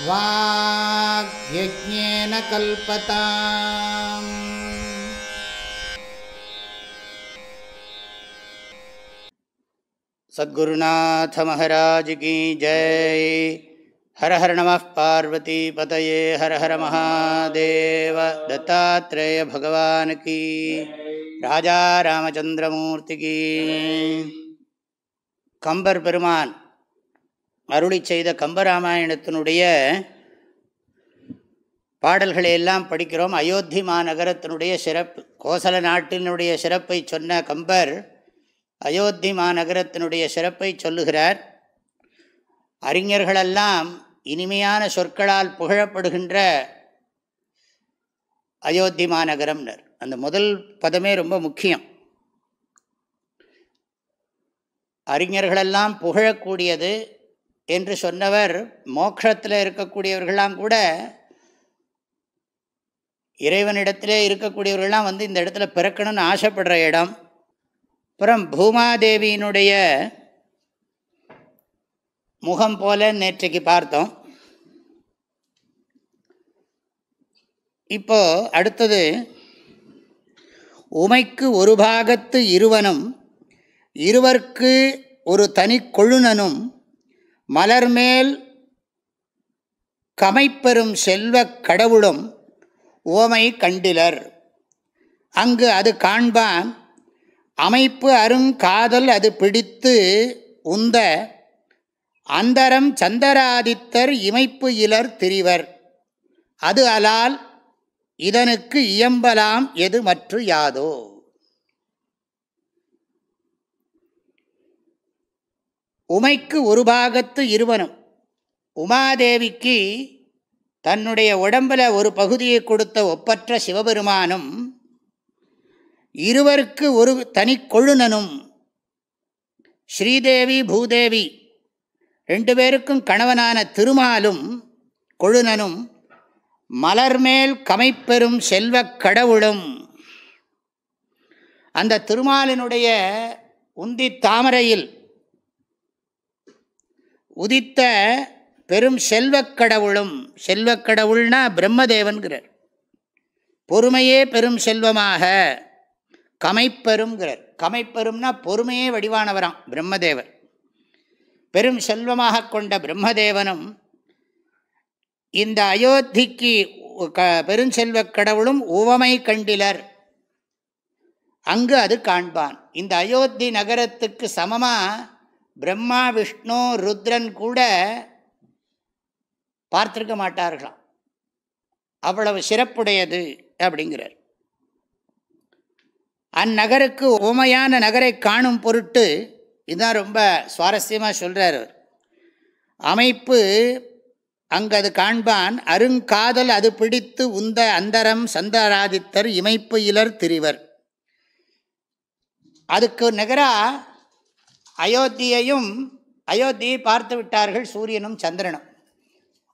வாக்யஜ்ஞேன கல்பதாம். சத்குருநாத மகாராஜ் கி ஜெய். ஹர ஹர நமः பார்வதி பதயே. ஹர ஹர மகாதேவ. தத்தாத்ரேய பகவான் கி. ராஜா ராமச்சந்திரமூர்த்தி கி. கம்பர் பெருமான் அருளி செய்த கம்பராமாயணத்தினுடைய பாடல்களை எல்லாம் படிக்கிறோம். அயோத்தி மாநகரத்தினுடைய சிறப்பு, கோசல நாட்டினுடைய சிறப்பை சொன்ன கம்பர் அயோத்தி மாநகரத்தினுடைய சிறப்பை சொல்லுகிறார். அறிஞர்களெல்லாம் இனிமையான சொற்களால் புகழப்படுகின்ற அயோத்தி மாநகரம்னர். அந்த முதல் பதமே ரொம்ப முக்கியம். அறிஞர்களெல்லாம் புகழக்கூடியது என்று சொன்னவர், மோட்சத்தில் இருக்கக்கூடியவர்களாம் கூட, இறைவனிடத்திலே இருக்கக்கூடியவர்கள்லாம் வந்து இந்த இடத்துல பிறக்கணும்னு ஆசைப்படுற இடம். அப்புறம் பூமாதேவியினுடைய முகம் போல நேற்றைக்கு பார்த்தோம். இப்போ அடுத்தது, உமைக்கு ஒரு பாகத்து இருவனும் இருவர்க்கு ஒரு தனி கொழுனனும் மலர்மேல் கமைப்பெறும் செல்வக் கடவுளும் ஓமை கண்டிலர். அங்கு அது காண்பான் அமைப்பு அருங்காதல் அது பிடித்து உந்த அந்தரம் சந்தராதித்தர் இமைப்பு இலர் திரிவர். அது அலால் இதனுக்கு இயம்பலாம் எது மற்று யாதோ. உமைக்கு ஒரு பாகத்து இருவனும், உமாதேவிக்கு தன்னுடைய உடம்பில் ஒரு பகுதியை கொடுத்த ஒப்பற்ற சிவபெருமானும், இருவருக்கு ஒரு தனி கொழுனனும், ஸ்ரீதேவி பூதேவி ரெண்டு பேருக்கும் கணவனான திருமாலும் கொழுனனும், மலர்மேல் கமைப்பெறும் செல்வக் கடவுளும், அந்த திருமாலினுடைய உந்தி தாமரையில் உதித்த பெரும் செல்வக்கடவுளும். செல்வக்கடவுள்னா பிரம்மதேவன்கிறார். பொறுமையே பெரும் செல்வமாக கமைப்பெறும்ங்கிறார். கமைப்பெறும்னா பொறுமையே வடிவானவராம் பிரம்மதேவர். பெரும் செல்வமாக கொண்ட பிரம்மதேவனும் இந்த அயோத்திக்கு பெருஞ்செல்வக் கடவுளும் உவமை கண்டிலர். அங்கு அது காண்பான். இந்த அயோத்தி நகரத்துக்கு சமமாக பிரம்மா விஷ்ணு ருத்ரன் கூட பார்த்திருக்க மாட்டார்களாம். அவ்வளவு சிறப்புடையது அப்படிங்கிறார். அந்நகருக்கு உவமையான நகரை காணும் பொருட்டு, இதுதான் ரொம்ப சுவாரஸ்யமாக சொல்கிறார். அமைப்பு அங்கு அது காண்பான் அருங்காதல் அது பிடித்து உந்த அந்தரம் சந்தராதித்தர் இமைப்பு இலர் திரிவர். அதுக்கு நிகராக அயோத்தியை பார்த்து விட்டார்கள் சூரியனும் சந்திரனும்.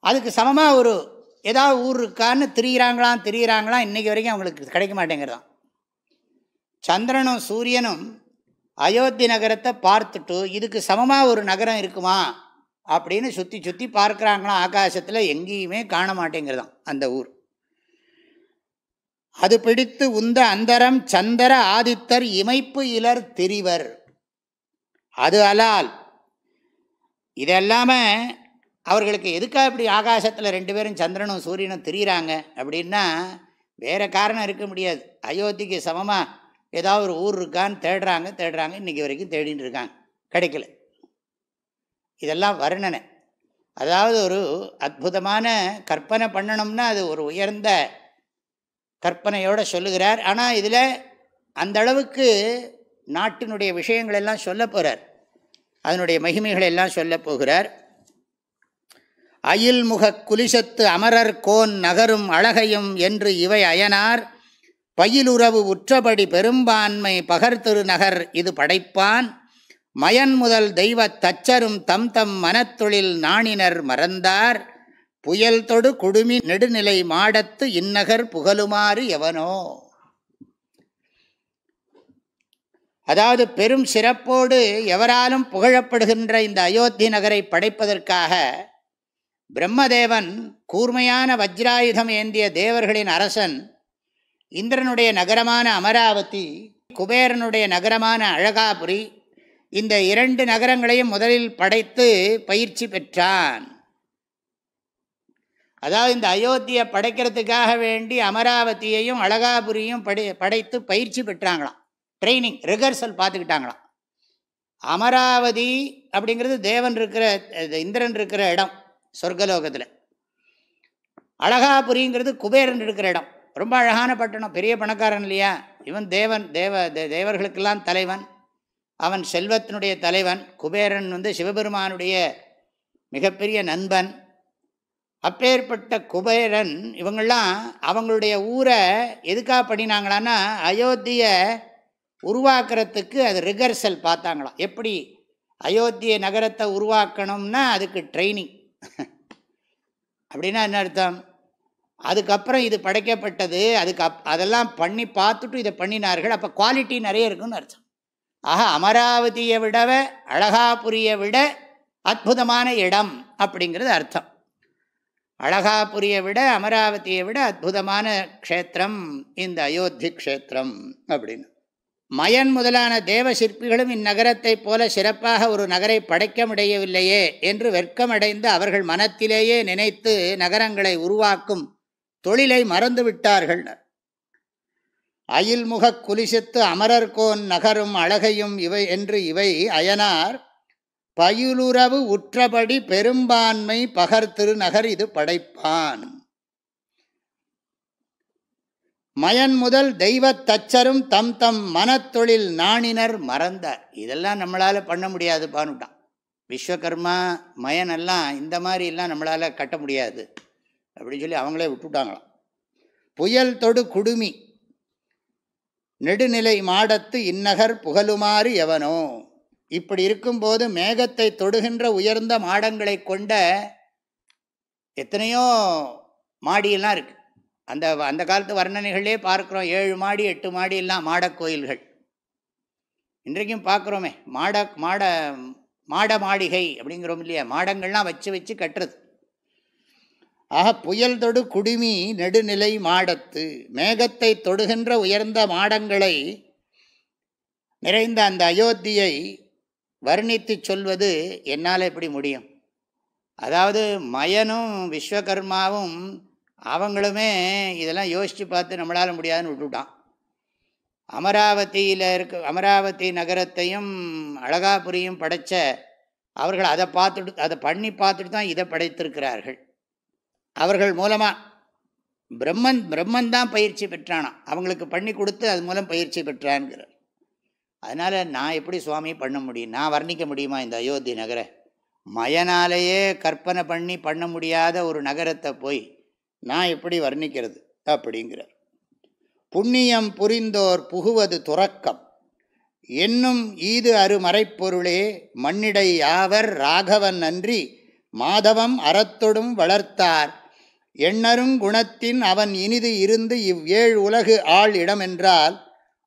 அதுக்கு சமமாக ஒரு ஏதாவது ஊர் இருக்கான்னு திரியிறாங்களாம். இன்றைக்கி வரைக்கும் அவங்களுக்கு கிடைக்க மாட்டேங்கிறதான். சந்திரனும் சூரியனும் அயோத்தி நகரத்தை பார்த்துட்டு இதுக்கு சமமாக ஒரு நகரம் இருக்குமா அப்படின்னு சுற்றி சுற்றி பார்க்குறாங்களாம். ஆகாசத்தில் எங்கேயுமே காண மாட்டேங்கிறதான் அந்த ஊர். அது பிடித்து உந்த அந்தரம் சந்திர ஆதித்தர் இமைப்பு இலர் திரிவர். அது அலால். இதெல்லாம அவர்களுக்கு எதுக்காக இப்படி ஆகாசத்தில் ரெண்டு பேரும் சந்திரனும் சூரியனும் திரியிறாங்க அப்படின்னா வேறு காரணம் இருக்க முடியாது. அயோத்திக்கு சமமாக ஏதாவது ஒரு ஊர் இருக்கான்னு தேடுறாங்க. இன்றைக்கி வரைக்கும் தேடின்னு இருக்காங்க, கிடைக்கல. இதெல்லாம் வர்ணனை. அதாவது ஒரு அற்புதமான கற்பனை பண்ணணும்னா அது ஒரு உயர்ந்த கற்பனையோடு சொல்லுகிறார். ஆனால் இதில் அந்த அளவுக்கு நாட்டினுடைய விஷயங்கள் எல்லாம் சொல்ல போகிறார். அதனுடைய மகிமைகள் எல்லாம் சொல்ல போகிறார். அயில்முக குலிசத்து அமரர் கோன் நகரும் அழகையும் என்று இவை அயனார் பயிலுறவு உற்றபடி பெரும்பான்மை பகர்திரு நகர் இது படைப்பான் மயன் முதல் தெய்வ தச்சரும் தம் தம் மனத்தொழில் நாணினர் மறந்தார் புயல் தொடு குடுமி நெடுநிலை மாடத்து இந்நகர் புகழுமாறு எவனோ. அதாவது பெரும் சிறப்போடு எவராலும் புகழப்படுகின்ற இந்த அயோத்தி நகரை படைப்பதற்காக பிரம்மதேவன் கூர்மையான வஜ்ராயுதம் ஏந்திய தேவர்களின் அரசன், இந்திரனுடைய நகரமான அமராவதி, குபேரனுடைய நகரமான அழகாபுரி, இந்த 2 நகரங்களையும் முதலில் படைத்து பயிற்சி பெற்றான். அதாவது இந்த அயோத்தியை படைக்கிறதுக்காக வேண்டி அமராவதியையும் அழகாபுரியையும் படைத்து பயிற்சி பெற்றாங்களாம். ட்ரைனிங், ரிகர்சல் பார்த்துக்கிட்டாங்களாம். அமராவதி அப்படிங்கிறது தேவன் இருக்கிற, இந்திரன் இருக்கிற இடம் சொர்க்கலோகத்தில். அழகாபுரிங்கிறது குபேரன் இருக்கிற இடம். ரொம்ப அழகான பட்டணம், பெரிய பணக்காரன் இல்லையா இவன். தேவர்களுக்கெல்லாம் தலைவன், அவன் செல்வத்தினுடைய தலைவன். குபேரன் சிவபெருமானுடைய மிகப்பெரிய நண்பன். அப்பேற்பட்ட குபேரன் இவங்கள்லாம் அவங்களுடைய ஊரை எதுக்காக பண்ணினாங்களான்னா, அயோத்தியை உருவாக்குறதுக்கு அது ரிகர்சல் பார்த்தாங்களாம். எப்படி அயோத்திய நகரத்தை உருவாக்கணும்னா அதுக்கு ட்ரைனிங். அப்படின்னா என்ன அர்த்தம்? அதுக்கப்புறம் இது படைக்கப்பட்டது, அதெல்லாம் பண்ணி பார்த்துட்டு இதை பண்ணினார்கள். அப்போ குவாலிட்டி நிறைய இருக்குன்னு அர்த்தம். ஆக அமராவதியை விடவ அழகாபுரியை விட அற்புதமான இடம் அப்படிங்கிறது அர்த்தம். அழகாபுரியை விட அமராவதியை விட அற்புதமான க்ஷேத்திரம் இந்த அயோத்தி க்ஷேத்திரம் அப்படின்னு. மயன் முதலான தேவ சிற்பிகளும் இந்நகரத்தைப் போல சிறப்பாக ஒரு நகரை படைக்க முடியவில்லையே என்று வெட்கமடைந்து அவர்கள் மனத்திலேயே நினைத்து நகரங்களை உருவாக்கும் தொழிலை மறந்து விட்டார்கள். அயில்முகக் குலிசித்து அமரர்கோன் நகரும் அழகையும் இவை என்று இவை அயனார் பயிலுறவு உற்றபடி பெரும்பான்மை பகர்திரு நகர் இது படைப்பான். மயன் முதல் தெய்வத் தச்சரும் தம் தம் மனத்தொழில் நாணினர் மறந்தார். இதெல்லாம் நம்மளால் பண்ண முடியாது பானுட்டான். விஸ்வகர்மா மயனெல்லாம் இந்த மாதிரிலாம் நம்மளால் கட்ட முடியாது அப்படின்னு சொல்லி அவங்களே விட்டுட்டாங்களாம். புயல் தொடு குடுமி நெடுநிலை மாடத்து இந்நகர் புகழுமாறு எவனோ. இப்படி இருக்கும்போது மேகத்தை தொடுகின்ற உயர்ந்த மாடங்களை கொண்ட எத்தனையோ மாடியெல்லாம் இருக்குது. அந்த காலத்து வர்ணனைகளே பார்க்குறோம். 7 மாடி 8 மாடி எல்லாம் மாடக்கோயில்கள் இன்றைக்கும் பார்க்குறோமே. மாட மாளிகை அப்படிங்கிறோம் இல்லையா, மாடங்கள்லாம் வச்சு கட்டுறது. ஆக புயல் தொடு குடுமி நெடுநிலை மாடத்து, மேகத்தை தொடுகின்ற உயர்ந்த மாடங்களை நிறைந்த அந்த அயோத்தியை வர்ணித்து சொல்வது என்னால் எப்படி முடியும்? அதாவது மயனும் விஸ்வகர்மாவும் அவங்களுமே இதெல்லாம் யோசித்து பார்த்து நம்மளால் முடியாதுன்னு விட்டுட்டான். அமராவதி நகரத்தையும் அழகாபுரியும் படைத்த அவர்கள் அதை பண்ணி பார்த்துட்டு தான் இதை படைத்திருக்கிறார்கள். அவர்கள் மூலமாக பிரம்மன் தான் பயிற்சி பெற்றானான். அவங்களுக்கு பண்ணி கொடுத்து அது மூலம் பயிற்சி பெற்றான்கிறார். அதனால் நான் எப்படி சுவாமி பண்ண முடியும்? நான் வர்ணிக்க முடியுமா இந்த அயோத்தி நகரை? மயனாலேயே கற்பனை பண்ண முடியாத ஒரு நகரத்தை போய் நான் எப்படி வர்ணிக்கிறது அப்படிங்கிறார். புண்ணியம் புரிந்தோர் புகுவது துறக்கம் என்னும் ஈது அருமறைப்பொருளே மண்ணிடை யாவர் ராகவன் அன்றி மாதவம் அறத்தொடும் வளர்த்தார் எண்ணருங் குணத்தின் அவன் இனிது இருந்து இவ்வேழு உலகு ஆள் இடமென்றால்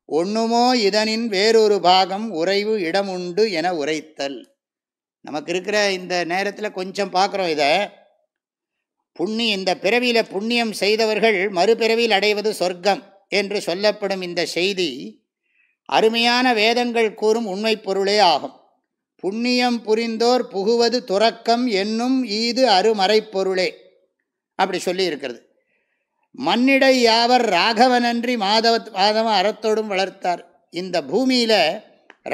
ஒண்ணுமோ இதனின் வேறொரு பாகம் உறைவு இடம் உண்டு என உரைத்தல். நமக்கு இருக்கிற இந்த நேரத்தில் கொஞ்சம் பார்க்குறோம் இதை. இந்த பிறவியில் புண்ணியம் செய்தவர்கள் மறுபிறவியில் அடைவது சொர்க்கம் என்று சொல்லப்படும் இந்த செய்தி அருமையான வேதங்கள் கூறும் உண்மை பொருளே ஆகும். புண்ணியம் புரிந்தோர் புகுவது துறக்கம் என்னும் ஈது அருமறைப்பொருளே அப்படி சொல்லி இருக்கிறது. மண்ணிடை யாவர் ராகவனன்றி மாதவ அறத்தோடும் வளர்த்தார். இந்த பூமியில்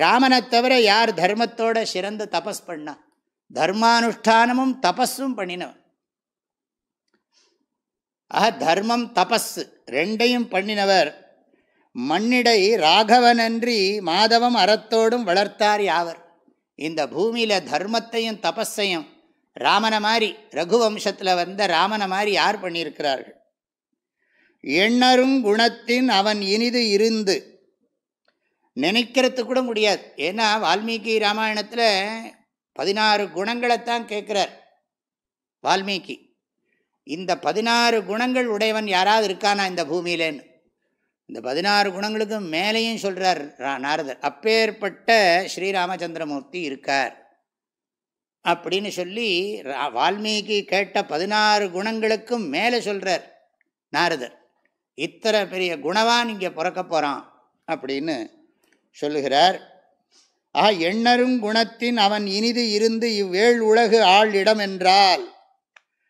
ராமனை தவிர யார் தர்மத்தோட சிறந்த தபஸ் பண்ணா? தர்மானுஷ்டானமும் தபஸும் பண்ணினவன். தர்மம் தபஸ் ரெண்டையும் பண்ணினவர். மண்ணிடை ராகவனன்றி மாதவம் அறத்தோடும் வளர்த்தார் யாவர். இந்த பூமியில் தர்மத்தையும் தபஸையும் ராமனை மாதிரி, ரகுவம்சத்தில் வந்த ராமனை மாதிரி யார் பண்ணியிருக்கிறார்கள்? எண்ணரும் குணத்தின் அவன் இனிது இருந்து நினைக்கிறது கூட முடியாது. ஏன்னா வால்மீகி ராமாயணத்தில் 16 குணங்களைத்தான் கேட்குறார் வால்மீகி. இந்த 16 குணங்கள் உடையவன் யாராவது இருக்கானா இந்த பூமியிலேன்னு? இந்த 16 குணங்களுக்கு மேலேயும் சொல்கிறார் நாரதர். அப்பேற்பட்ட ஸ்ரீராமச்சந்திரமூர்த்தி இருக்கார். அப்படின்னு சொல்லி வால்மீகி கேட்ட 16 குணங்களுக்கும் மேலே சொல்கிறார் நாரதர். இத்தனை பெரிய குணவான் இங்கே பிறக்க போகிறான் அப்படின்னு சொல்லுகிறார். எண்ணரும் குணத்தின் அவன் இனிது இருந்து இவ்வேள் உலகு ஆள் இடம் என்றால்,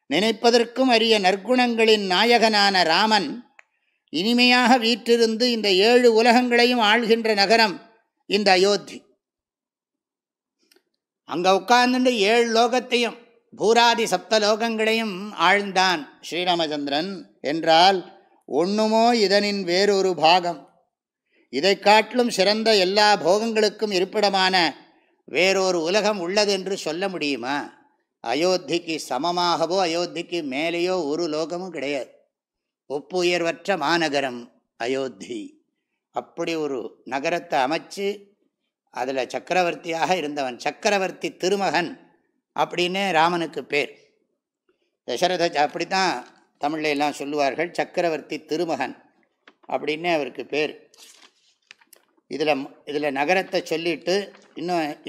நினைப்பதற்கும் அரிய நற்குணங்களின் நாயகனான ராமன் இனிமையாக வீற்றிருந்து இந்த 7 உலகங்களையும் ஆள்கின்ற நகரம் இந்த அயோத்தி. அங்கே உட்கார்ந்துட்டு 7 லோகத்தையும் பூராதி 7 லோகங்களையும் ஆழ்ந்தான் ஸ்ரீராமச்சந்திரன் என்றால், ஒண்ணுமோ இதனின் வேறொரு பாகம், இதை காட்டிலும் சிறந்த எல்லா போகங்களுக்கும் இருப்பிடமான வேறொரு உலகம் உள்ளது என்று சொல்ல முடியுமா? அயோத்திக்கு சமமாகவோ அயோத்திக்கு மேலேயோ ஒரு லோகமும் கிடையாது. ஒப்புயர்வற்ற மாநகரம் அயோத்தி. அப்படி ஒரு நகரத்தை அமைச்சு அதில் சக்கரவர்த்தியாக இருந்தவன், சக்கரவர்த்தி திருமகன் அப்படின்னு ராமனுக்கு பேர். தசரத அப்படி தான் தமிழில் எல்லாம் சொல்லுவார்கள், சக்கரவர்த்தி திருமகன் அப்படின்னு அவருக்கு பேர். இதில் நகரத்தை சொல்லிட்டு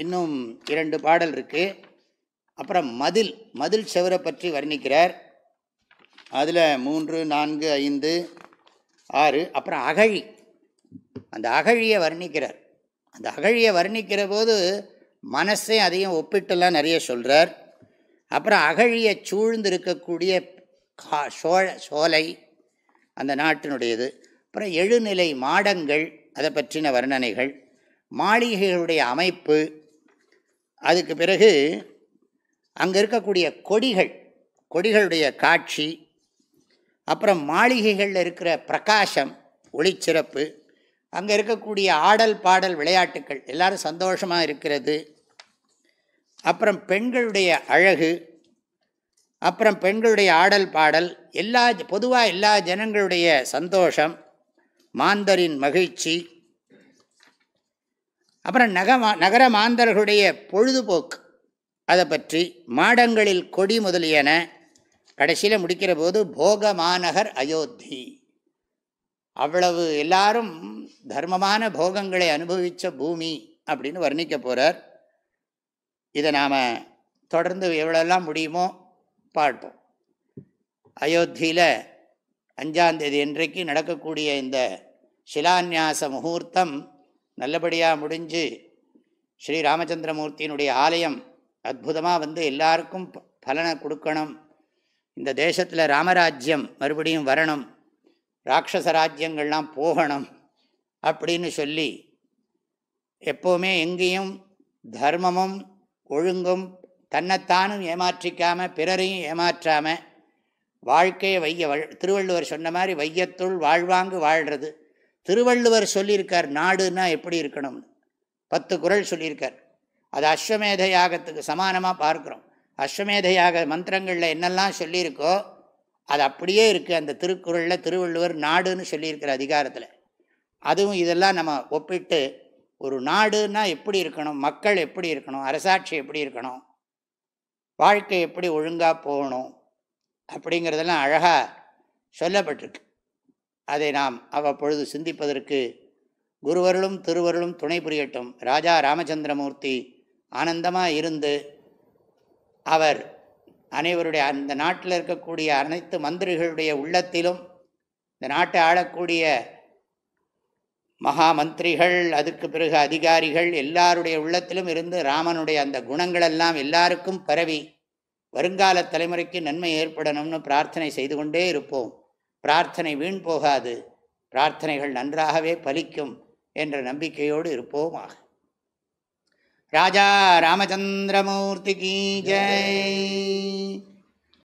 இன்னும் 2 பாடல் இருக்குது. அப்புறம் மதில் செவரை பற்றி வர்ணிக்கிறார். அதில் 3, 4, 5, 6. அப்புறம் அகழி, அந்த அகழியை வர்ணிக்கிறார். அந்த அகழியை வர்ணிக்கிற போது மனசே அதையும் ஒப்பிட்டுலாம் நிறைய சொல்கிறார். அப்புறம் அகழியை சூழ்ந்து இருக்கக்கூடிய சோலை அந்த நாட்டினுடையது. அப்புறம் 7 நிலை மாடங்கள், அதை பற்றின வர்ணனைகள், மாளிகைகளுடைய அமைப்பு, அதுக்கு பிறகு அங்கே இருக்கக்கூடிய கொடிகளுடைய காட்சி, அப்புறம் மாளிகைகளில் இருக்கிற பிரகாசம், ஒளிச்சிறப்பு, அங்கே இருக்கக்கூடிய ஆடல் பாடல் விளையாட்டுக்கள், எல்லாரும் சந்தோஷமாக இருக்கிறது, அப்புறம் பெண்களுடைய அழகு, அப்புறம் பெண்களுடைய ஆடல் பாடல், பொதுவாக எல்லா ஜனங்களுடைய சந்தோஷம், மாந்தரின் மகிழ்ச்சி, அப்புறம் நகர மாந்தர்களுடைய பொழுதுபோக்கு, அதை பற்றி மாடங்களில் கொடி முதலியன. கடைசியில் முடிக்கிற போது போக மாநகர் அயோத்தி. அவ்வளவு எல்லாரும் தர்மமான போகங்களை அனுபவித்த பூமி அப்படின்னு வர்ணிக்க போகிறார். இதை நாம் தொடர்ந்து எவ்வளோலாம் முடியுமோ பார்ப்போம். அயோத்தியில் 5ஆம் தேதி இன்றைக்கு நடக்கக்கூடிய இந்த சிலான்யாச முகூர்த்தம் நல்லபடியாக முடிஞ்சு ஸ்ரீ ராமச்சந்திரமூர்த்தியினுடைய ஆலயம் அற்புதமாக எல்லாருக்கும் பலனை கொடுக்கணும். இந்த தேசத்தில் ராமராஜ்யம் மறுபடியும் வரணும், ராட்சச ராஜ்யங்கள்லாம் போகணும் அப்படின்னு சொல்லி எப்போவுமே எங்கேயும் தர்மமும் ஒழுங்கும் தன்னைத்தானும் ஏமாற்றிக்காமல் பிறரையும் ஏமாற்றாமல் வாழ்க்கையை திருவள்ளுவர் சொன்ன மாதிரி வையத்துள் வாழ்வாங்கு வாழ்கிறது. திருவள்ளுவர் சொல்லியிருக்கார் நாடுன்னா எப்படி இருக்கணும்னு 10 குறள் சொல்லியிருக்கார். அது அஸ்வமேத யாகத்துக்கு சமானமாக பார்க்குறோம். அஸ்வமேத யாக மந்திரங்களில் என்னெல்லாம் சொல்லியிருக்கோ அது அப்படியே இருக்குது அந்த திருக்குறளில். திருவள்ளுவர் நாடுன்னு சொல்லியிருக்கிற அதிகாரத்தில் அதுவும் இதெல்லாம் நம்ம ஒப்பிட்டு ஒரு நாடுன்னா எப்படி இருக்கணும், மக்கள் எப்படி இருக்கணும், அரசாட்சி எப்படி இருக்கணும், வாழ்க்கை எப்படி ஒழுங்காக போகணும் அப்படிங்கிறதெல்லாம் அழகாக சொல்லப்பட்டிருக்கு. அதை நாம் அவ்வப்பொழுது சிந்திப்பதற்கு குருவருளும் திருவருளும் துணை புரியட்டும். ராஜா ராமச்சந்திரமூர்த்தி ஆனந்தமாக இருந்து அவர் அனைவருடைய அந்த நாட்டில் இருக்கக்கூடிய அனைத்து மந்திரிகளுடைய உள்ளத்திலும், இந்த நாட்டை ஆளக்கூடிய மகா மந்திரிகள், அதுக்கு பிறகு அதிகாரிகள் எல்லாருடைய உள்ளத்திலும் இருந்து ராமனுடைய அந்த குணங்களெல்லாம் எல்லாருக்கும் பரவி வருங்கால தலைமுறைக்கு நன்மை ஏற்படணும்னு பிரார்த்தனை செய்து கொண்டே இருப்போம். பிரார்த்தனை வீண் போகாது, பிரார்த்தனைகள் நன்றாகவே பலிக்கும் என்ற நம்பிக்கையோடு இருப்போமாக. ராஜா ராமச்சந்திரமூர்த்தி கீ ஜெய்.